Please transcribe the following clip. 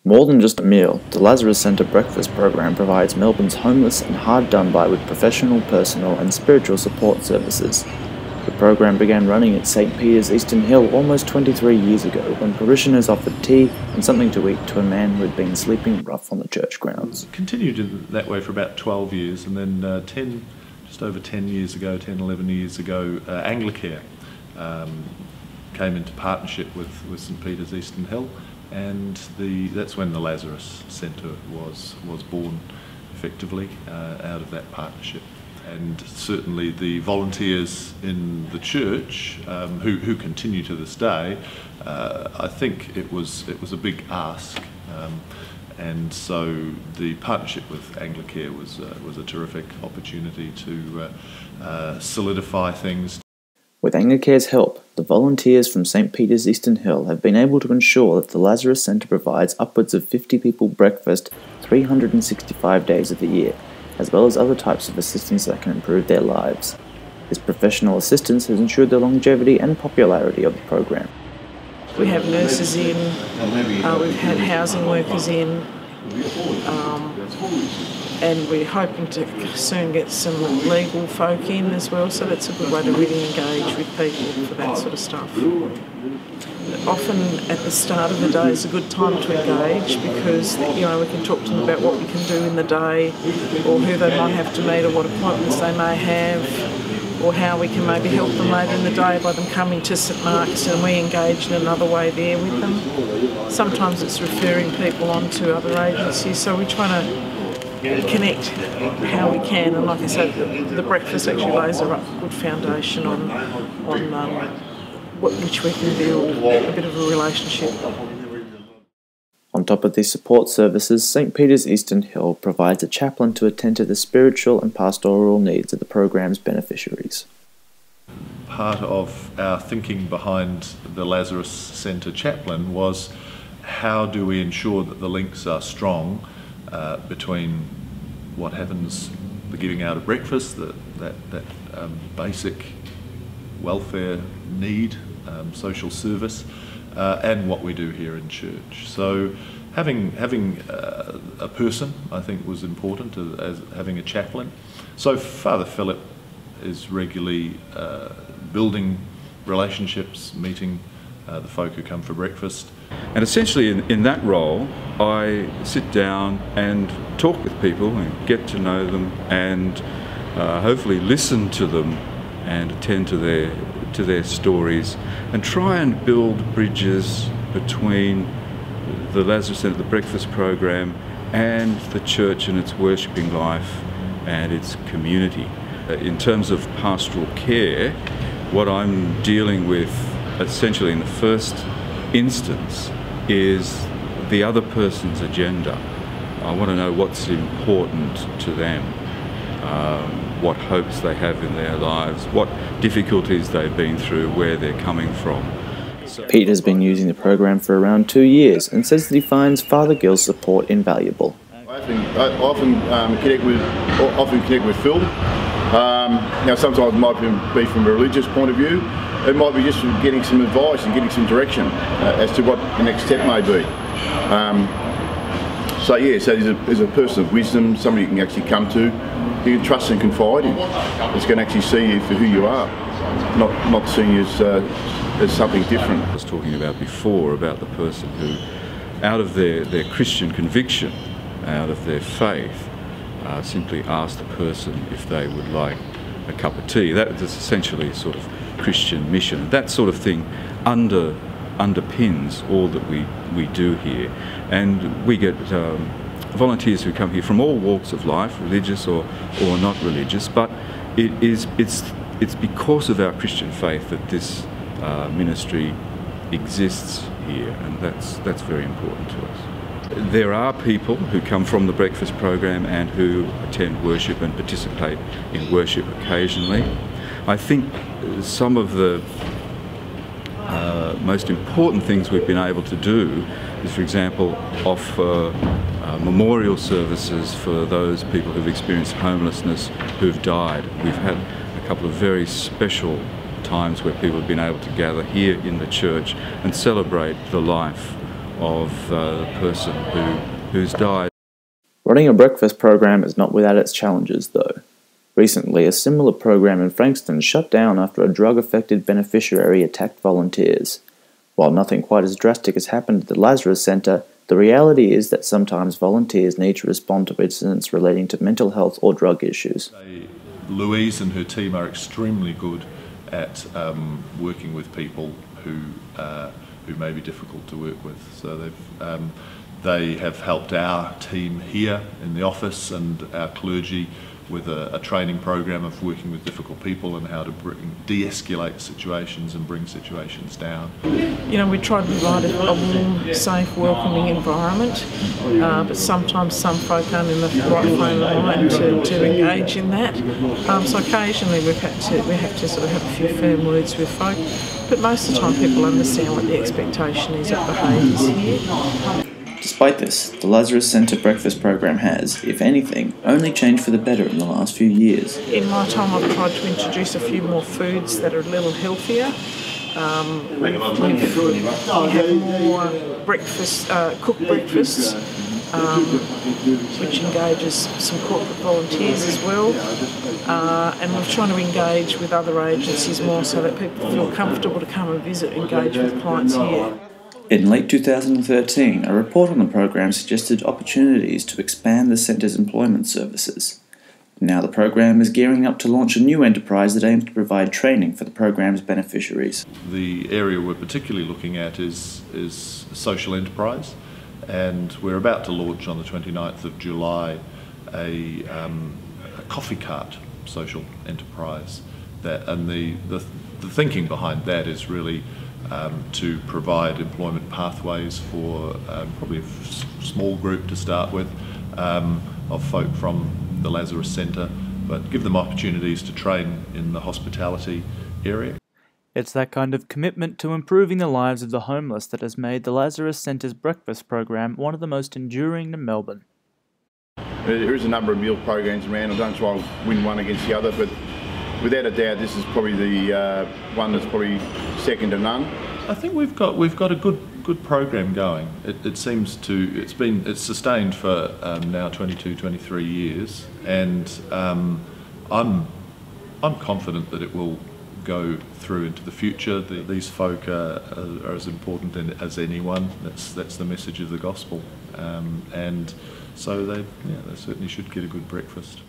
More than just a meal, the Lazarus Centre Breakfast program provides Melbourne's homeless and hard done by with professional, personal and spiritual support services. The program began running at St Peter's Eastern Hill almost 23 years ago when parishioners offered tea and something to eat to a man who had been sleeping rough on the church grounds. It continued that way for about 12 years and then just over 10 years ago, 10, 11 years ago, Anglicare came into partnership with St Peter's Eastern Hill, and that's when the Lazarus Centre was born effectively out of that partnership. And certainly the volunteers in the church who continue to this day, I think it was a big ask, and so the partnership with Anglicare was a terrific opportunity to solidify things. With Anglicare's help, the volunteers from St Peter's Eastern Hill have been able to ensure that the Lazarus Centre provides upwards of 50 people breakfast 365 days of the year, as well as other types of assistance that can improve their lives. This professional assistance has ensured the longevity and popularity of the program. We have nurses in, we've had housing workers in, and we're hoping to soon get some legal folk in as well, so that's a good way to really engage with people for that sort of stuff. Often at the start of the day is a good time to engage because we can talk to them about what we can do in the day, or who they might have to meet, or what appointments they may have, or how we can maybe help them later in the day by them coming to St Mark's and we engage in another way there with them. Sometimes it's referring people on to other agencies, so we try to connect how we can, and like I said, the breakfast actually lays a good foundation on which we can build a bit of a relationship. On top of these support services, St Peter's Eastern Hill provides a chaplain to attend to the spiritual and pastoral needs of the program's beneficiaries. Part of our thinking behind the Lazarus Centre Chaplain was how do we ensure that the links are strong between what happens, the giving out of breakfast, that basic welfare need, social service, and what we do here in church. So having a person, I think, was important, as having a chaplain. So Father Philip is regularly building relationships, meeting the folk who come for breakfast. And essentially in that role, I sit down and talk with people and get to know them and hopefully listen to them and attend to their stories and try and build bridges between the Lazarus Centre, the breakfast program, and the church and its worshipping life and its community. In terms of pastoral care, what I'm dealing with essentially in the first instance is the other person's agenda. I want to know what's important to them, what hopes they have in their lives, what difficulties they've been through, where they're coming from. Pete has been using the program for around 2 years and says that he finds Father Gill's support invaluable. I often connect with Phil. Now sometimes it might be from a religious point of view. It might be just from getting some advice and getting some direction as to what the next step may be. So there's a person of wisdom, somebody you can actually come to, you can trust and confide in. It's going to actually see you for who you are, not seeing you as something different. I was talking about before about the person who, out of their Christian conviction, out of their faith, simply asked the person if they would like a cup of tea. That is essentially sort of Christian mission. That sort of thing underpins all that we do here, and we get volunteers who come here from all walks of life, religious or not religious. But it's because of our Christian faith that this ministry exists here, and that's very important to us. There are people who come from the breakfast program and who attend worship and participate in worship occasionally. I think some of the most important things we've been able to do is, for example, offer memorial services for those people who've experienced homelessness, who've died. We've had a couple of very special times where people have been able to gather here in the church and celebrate the life of the person who's died. Running a breakfast program is not without its challenges, though. Recently, a similar program in Frankston shut down after a drug-affected beneficiary attacked volunteers. While nothing quite as drastic has happened at the Lazarus Centre, the reality is that sometimes volunteers need to respond to incidents relating to mental health or drug issues. Louise and her team are extremely good at working with people who may be difficult to work with. So they have helped our team here in the office and our clergy with a training program of working with difficult people and how to de-escalate situations and bring situations down. You know, we try to provide a warm, safe, welcoming environment, but sometimes some folk aren't in the right frame of mind to engage in that. So occasionally we have to sort of have a few firm words with folk, but most of the time people understand what the expectation is of behaviours here. Despite this, the Lazarus Centre Breakfast program has, if anything, only changed for the better in the last few years. In my time I've tried to introduce a few more foods that are a little healthier. We have more breakfast, cooked breakfasts, which engages some corporate volunteers as well. And we're trying to engage with other agencies more so that people feel comfortable to come and visit and engage with clients here. In late 2013, a report on the program suggested opportunities to expand the centre's employment services. Now the program is gearing up to launch a new enterprise that aims to provide training for the program's beneficiaries. The area we're particularly looking at is social enterprise, and we're about to launch on the 29th of July a coffee cart social enterprise. And the thinking behind that is really to provide employment pathways for probably a small group to start with of folk from the Lazarus Centre, but give them opportunities to train in the hospitality area. It's that kind of commitment to improving the lives of the homeless that has made the Lazarus Centre's breakfast program one of the most enduring in Melbourne. There is a number of meal programs around. I don't try and win one against the other, but without a doubt, this is probably the one that's probably second to none. I think we've got a good program going. It seems to it's sustained for now 22, 23 years, and I'm confident that it will go through into the future. These folk are as important as anyone. That's the message of the gospel, and so they certainly should get a good breakfast.